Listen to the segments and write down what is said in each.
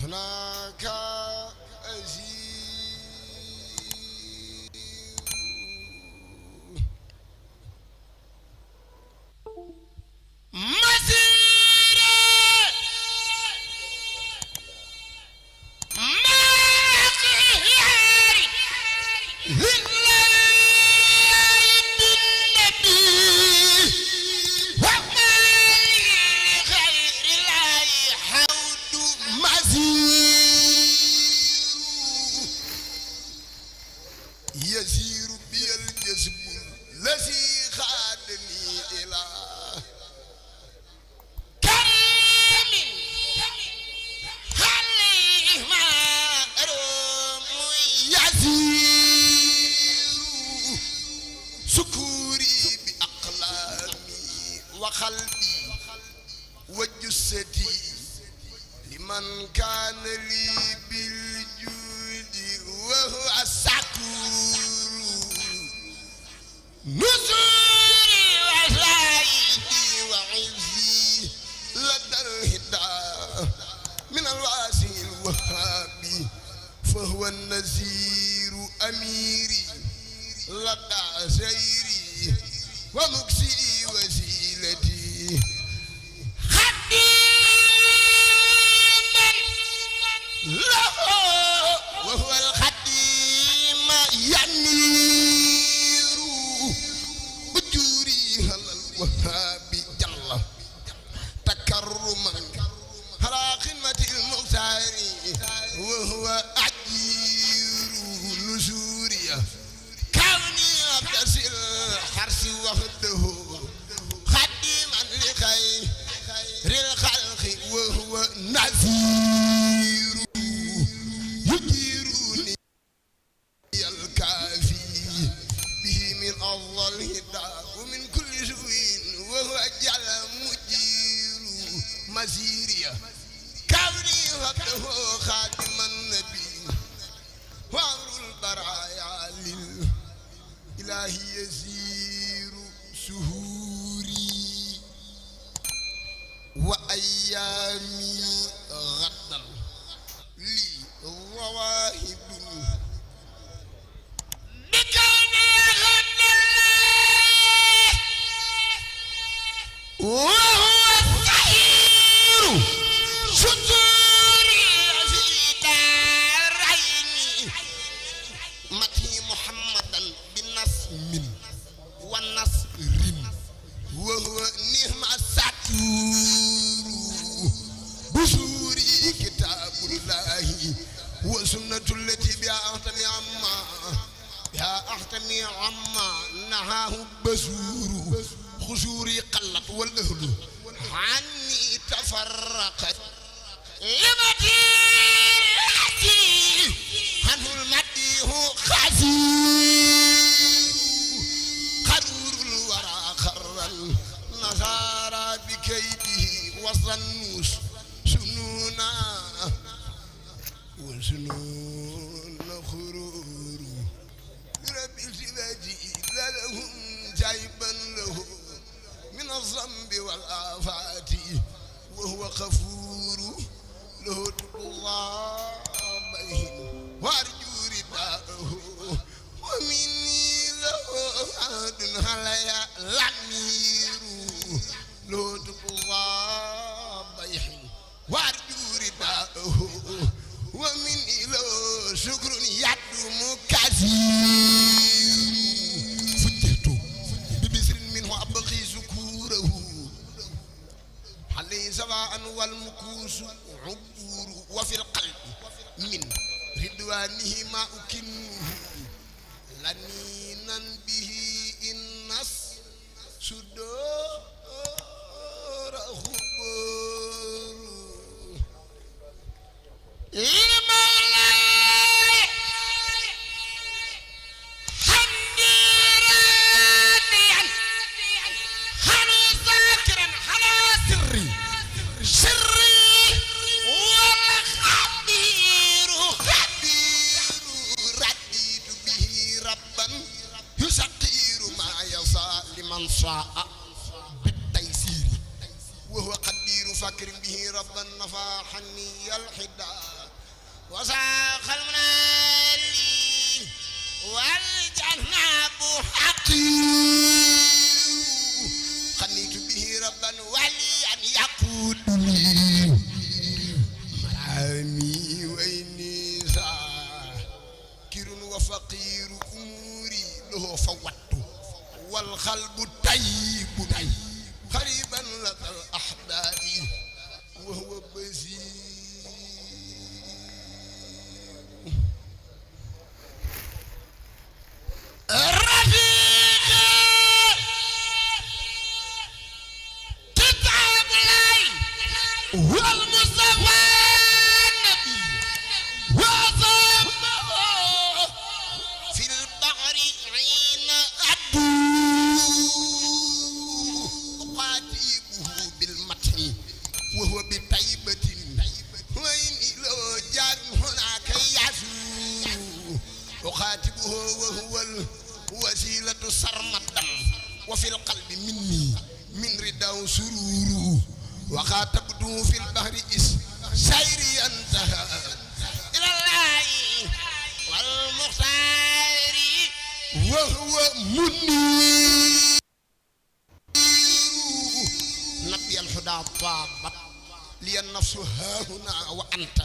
هناك أزيد يسير بي الجسم الذي خادني إلى كريم عليه ما أروم يسير سكوري بأقلامي وقلبي وجسدي لمن كان لي بالجود وهو السكور نصوري وسعيدي وعزي لدى الهدى من الواسع الوهابي فهو النذير أميري لدى سيري ومكسي وسيلتي خديما له وهو الخديم يمير أجوري على الوهاب جل تكرما على خدمة المختار وهو أجير نزوري كوني أبدس الحرس وحده خديما لخير الخلق وهو نذير يجيرني الكافي به من أفضل الهدى ومن كل سوء وهو جل مجير مسيري كوني وحده خاتم النبي وأمر البرايا للإله يسير سهوري وأيامي غدا لي رواهب بكوني غدا وهو السعير ستوري في دارين متي محمدا بنسم ونصر وهو نعم الستور بشوري كتاب الله وسنة التي بها أحتمي عما نهاه بسور خشوري قلت والأهل عني تفرقت لمدير حتي عنه المديه خزير قرور الورى خرا نصارى بكيده وصنوس سنونا وسنون خرور رب الزواج لهم جايبا له من الذنب والآفات وهو غفور له الله بين وارجو رداءه ومني له عهد علي الأمير له الله بين وارجو رداءه ومني له شكر يدوم كثير فجئت ببسر منه أبغي ذكوره عليه سواء والمكوس عبور وفي القلب من رضوانه ما أكنه لنينا به الناس صدور خبر المولاي حمدي راضيا حنو ذاكرا على سري والخبير رديت به ربا يسقير ما يصى لمن شاء بالتيسير وهو قدير فكر به ربا نفى حني الحدى وساق المنالي والجناب حقير خنيت به ربا وليا يقود لي مرامي وإني ذاكر وفقير أموري له فوت والقلب طيب قريبا لدى الأحباب وهو بزير الرفيق كتاب لي والمصطفى النبي وصمه في البحر حين أقاتبه بالمتن وهو بطيبة وإني له جار هناك يسوع أخاتبه وهو الوسيلة سرمدا وفي القلب مني من رضا سرور وخاطبته في البحر سيري انتهى إلى الله والمختار وهو منير نبي الهدى طابت لي النفس ها هنا وأنت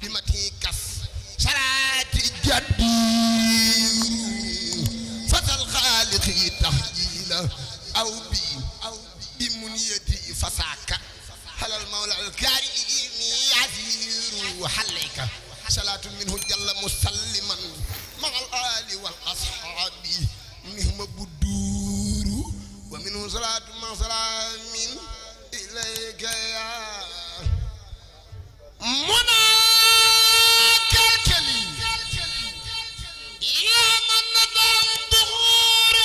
بمتيك صلاة جدير فتى الخالق تهجيلا أو بمنيتي فساك هل المولى الكريم يزير حليك صلاة منه جل مسلما مع الآل والأصحاب نهم بدور ومنه صلاة مع سلام إليك يا مناك الكليم يا من ندم ظهور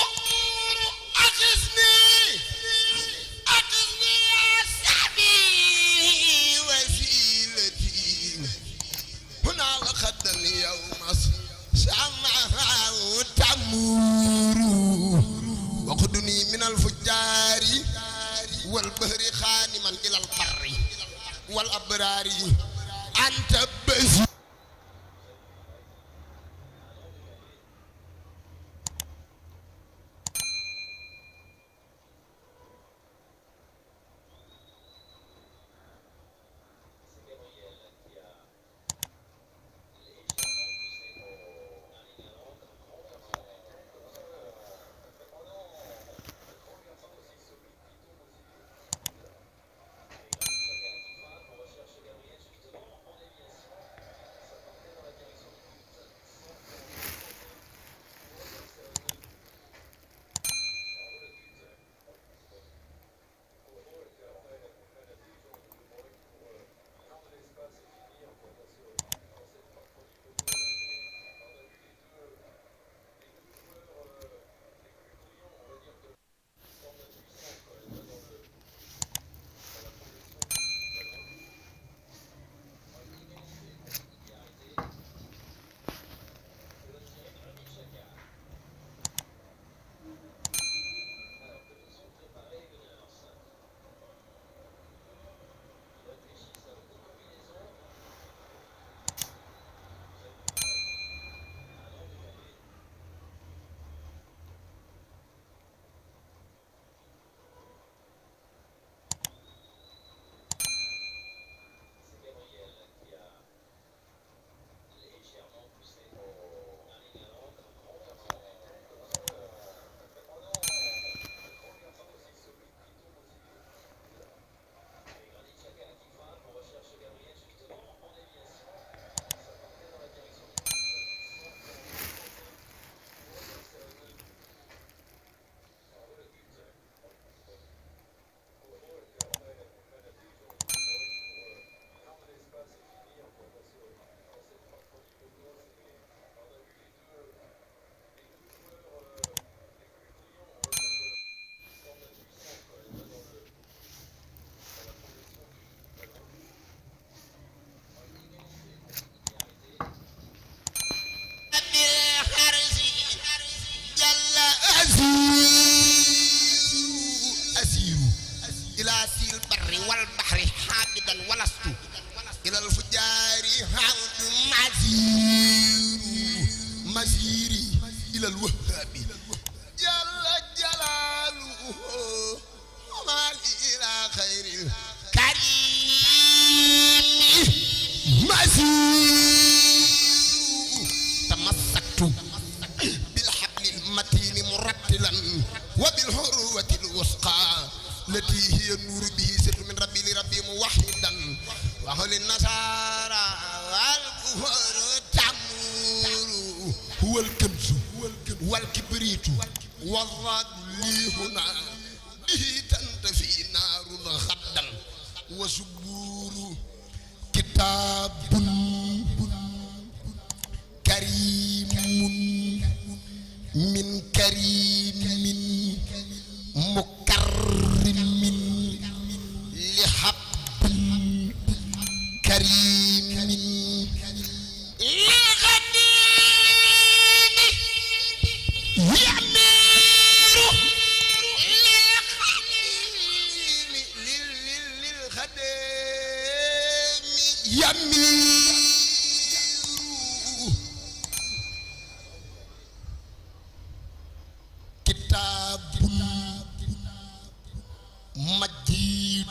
أخذني يا سعدي وسيلتي هنا وخدني يوم سمعها وتمور وخدني من الفجار والبهر خانما إلى البر والأبرار أنت بزي إلى الفجار عود مسيري إلى الوهاب جل جلاله وما لي إلى خير الكريم مسير تمسكت بالحبل المتين مرتلا وبالحروة الوثقى التي هي النور به سر من ربي لربي موحدا وهل النصارى والكفر تعمر هو الكنز والكبريت والراد لي هنا به تنتفي نار غدا وسبور كتاب كريم من كريم مكرم لحب كريم لغنيم يأمر للخديم يمير كتاب مجيد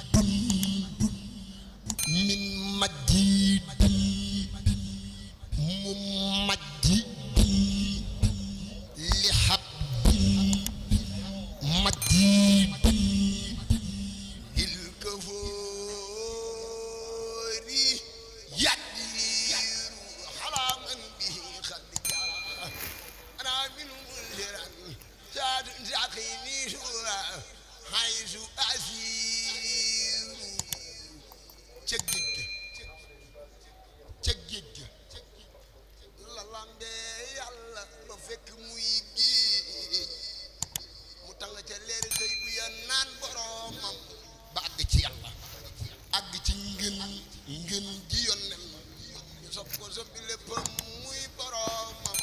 من مجيد ممجد لحب مجيد الكفور يدير حراما به خلجا أنا من ملهرا زاد زاقيني شورا حيث أسير تجد la lambe yàlla ba fekk muy géej mu tàng ca leeri xëy bu ya naan boromam ba àgg ci yàlla àgg ci ngën ji yónneen ñu sopp ko soppi léppam muy boromam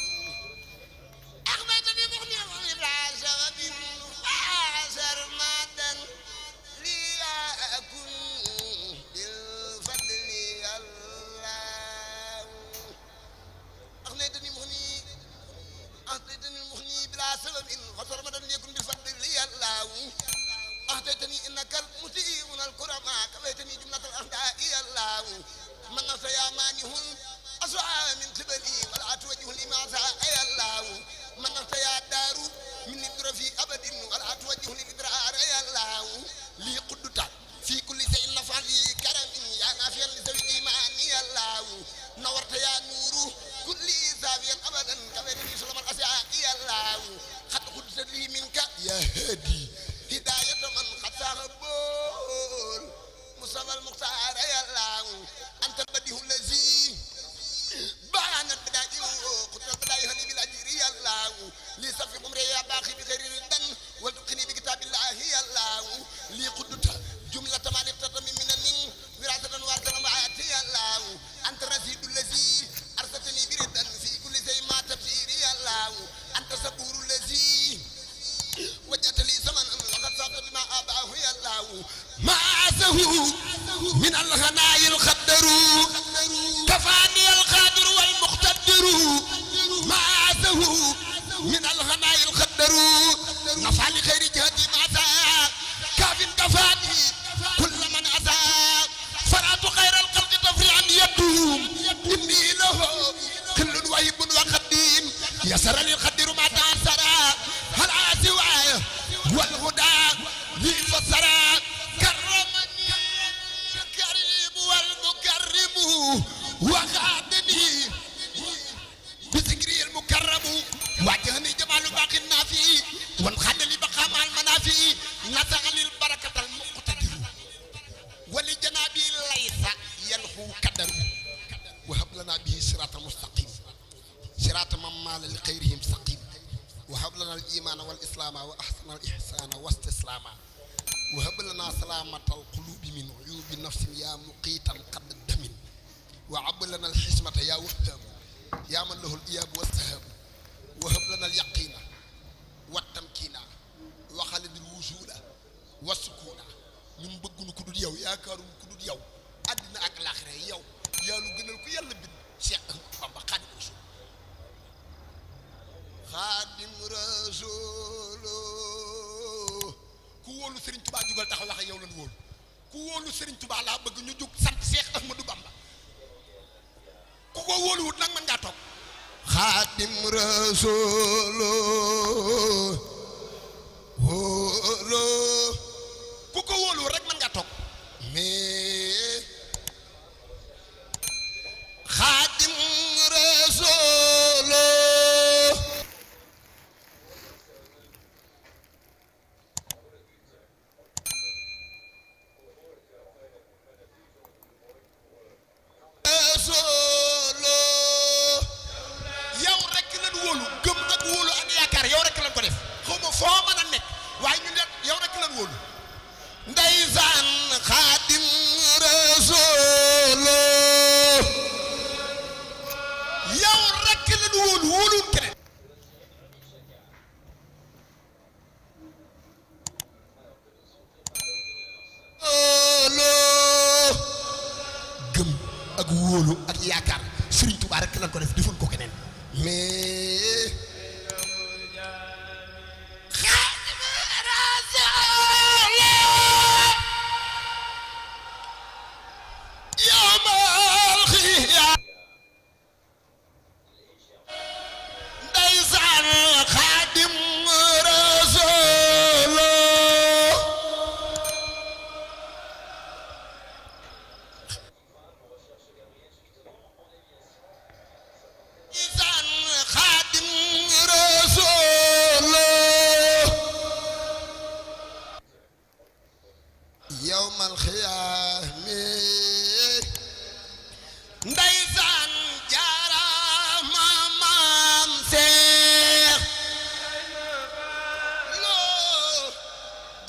axmatani muxni la sababin asar madan li yakun bil fadli allah أغنيتني المغني بلا سبب غفر مدن يكن بفضل لي الله أهديتني إنك المسيء الكرماء كفيتني جملة الأعداء الله من نصر يا مانه أسعى من قبلي ولا توجه لمعصى يا الله من نصر يا دار من نبر في أبد ولا توجه لإدرار يا الله لي قدتا في كل شيء نفعلي كرم يا نافيا لسوي إيمان يا الله نورت يا نور كل زاوية أبدا كبرني سلام الأسياء يا الله خد قدس لي منك يا هادي هداية من خطاه بول مصطفى المختار يا الله أنت البديه الذي بان البدائع قدر البدائع لي بالأجر يا الله لي صفي عمري يا باقي بخير الدن وتقني بكتاب الله يا الله لي قدت جملة ما لفتت من وراثة وارثة معاتي يا الله أنت الرشيد الذي أرسلتني بردا في كل شيء ما تفسيري يا الله أنت صبور الذي وجدت لي زمنا وقد صادت بما أباه يا الله ما عزه من الغناء الخدر كفاني القادر والمقتدر ما عزه من الغناء الخدر نفع لخير جهتي ما ساء كاف كفاني كل من أساء فرأت خير الخلق تفرعا يدوم إني له كل وهب وقديم يسر للقدر ما تعسر هل سواي والهدى لي فسرى كرمني الكريم والمكرم وخادني بذكري المكرم واجهني جمال باقي النافي وانخد لي بقى مع المنافي نزغ للبركة المقتدر ولجنابي ليس يلحو كدر وهب لنا به صراط مستقيم صراط من مال لخيرهم سقيم وهب لنا الإيمان والإسلام وأحسن الإحسان واستسلاما وهب لنا سلامة القلوب من عيوب نفس يا مقيتا قد الدم وعب لنا الحسمة يا وهاب يا من له الإياب والسهاب وهب لنا اليقين والتمكين وخالد الوصول والسكون ñun bëgguñu ku dul yow yaakaaruñu ku dul yow àddina ak laaxira yow yaa lu gënal ku yàlla bind Cheikh Ahmadou Bamba Xaadim Rasul ku wóolu Serigne Touba jugal taxaw wax yow lan wóolu ku wóolu Serigne Touba laa bëgg ñu jug sant Cheikh Ahmadou Bamba ku ko wóoluwut nag mën ngaa toog Xaadim Rasul wóolu ku ko wóoluwut rek mën ngaa toog mais Xaadim Rasul yow rek lan wóolu gëm ak wóolu ak yaakaar yow rek lan ko def xaw ma foo mën a nekk waaye ñu ne yow rek lan wóolu ndeysaan Xaadim Rasul yow rek lan wóolu wóoluwul keneen gëm ak wóolu ak yaakaar Serigne Touba rek lan ko def deful ko keneen mais Xaadim Rasul yawmal xiyaam ndeysaan Xaadim Rasul yawmal xiyaame ndeysaan jaarama maam Seex loo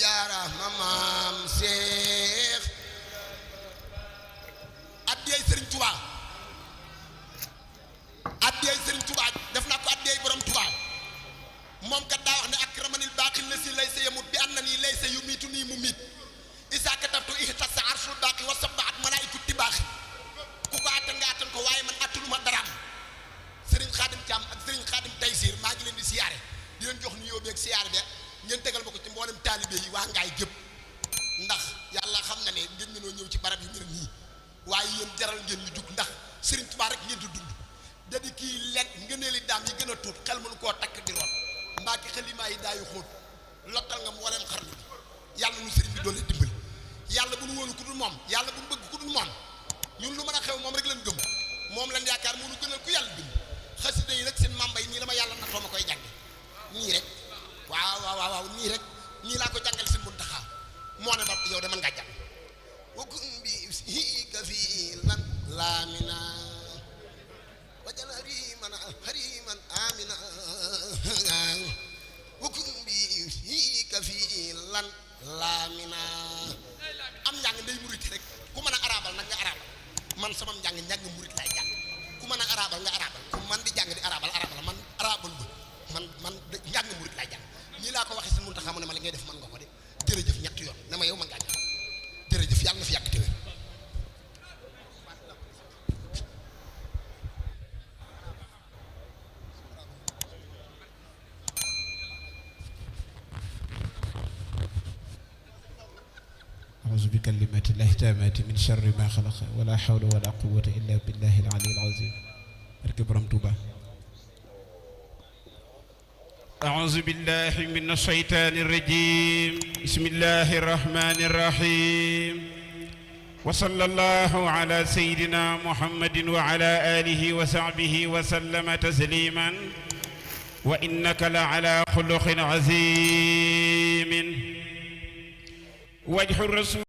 jaarama maam Seex addiyay Sëriñ Tuubaa addiyay Sëriñ Tuubaa def naa ko addiyay borom Tuubaa moom kat daa wax ne akramanil baaqil la si laysa yamut bi annani laysa yumiitu nii mu miit isa katabtu ihtassa arshul baaqi wa sabbaat malaa'iku tibaaxi ku ko attan nga attan ko waaye man attanuma daraam Serigne Khadim Thiam ak Serigne Khadim Taysir maa ngi leen di siyaare di leen jox nuyoo beeg siyaare be ngeen tegal ma ko ci mboolem taalibe yi waa ngaay gépp ndax yàlla xam na ne ngeen mënoo ñëw ci barab yu mel nii waaye yéen jaral ngeen ñu jug ndax Serigne Touba rek ngeen di dund dadi kii lekk ngëneeli daam yi gën a tuut xel mënu koo takk di root mbaa ki xalimaa yi daayu xóot lottal nga mu waleem xarnu bi yàlla nu Serigne bi doole dimbali yàlla bu nu wóolu ku dul moom yàlla bu nu bëgg ku dul moom ñun lu mën a xew moom rek lañ gëm moom lañ yaakaar moo nu gënal ku yàlla bind xasida yi nag seen mamba yi nii la ma yàlla natoo ma koy jànge nii rek waaw nii rek nii laa ko jàngale seen Muntaxa moo ne ma yow de mën ngaa jàng wakun bi ka fi lan laamina wajal hariman amina wakun bi ka fi lan laamina am njàng ndey murit rek ku mën a arabal nag nga arabal man sama njàng murit laay jàng ku mën a arabal nga arabal ku man di jàng di arabal man arabal ba man njàng murit laay jàng nii laa ko waxee si Muntaxa mu ne ma li ngay def mën nga ko de jërëjëf ñetti yoon ne ma yow mën ngaa jàng jërëjëf yàlla na fi yàgg téwér أعوذ بكلمات الله التامات من شر ما خلق ولا حول ولا قوة إلا بالله العلي العظيم barke Borom Tuuba أعوذ بالله من الشيطان الرجيم بسم الله الرحمن الرحيم وصلى الله على سيدنا محمد وعلى آله وصحبه وسلم تسليما وإنك لعلى خلق عظيم وجه الرسول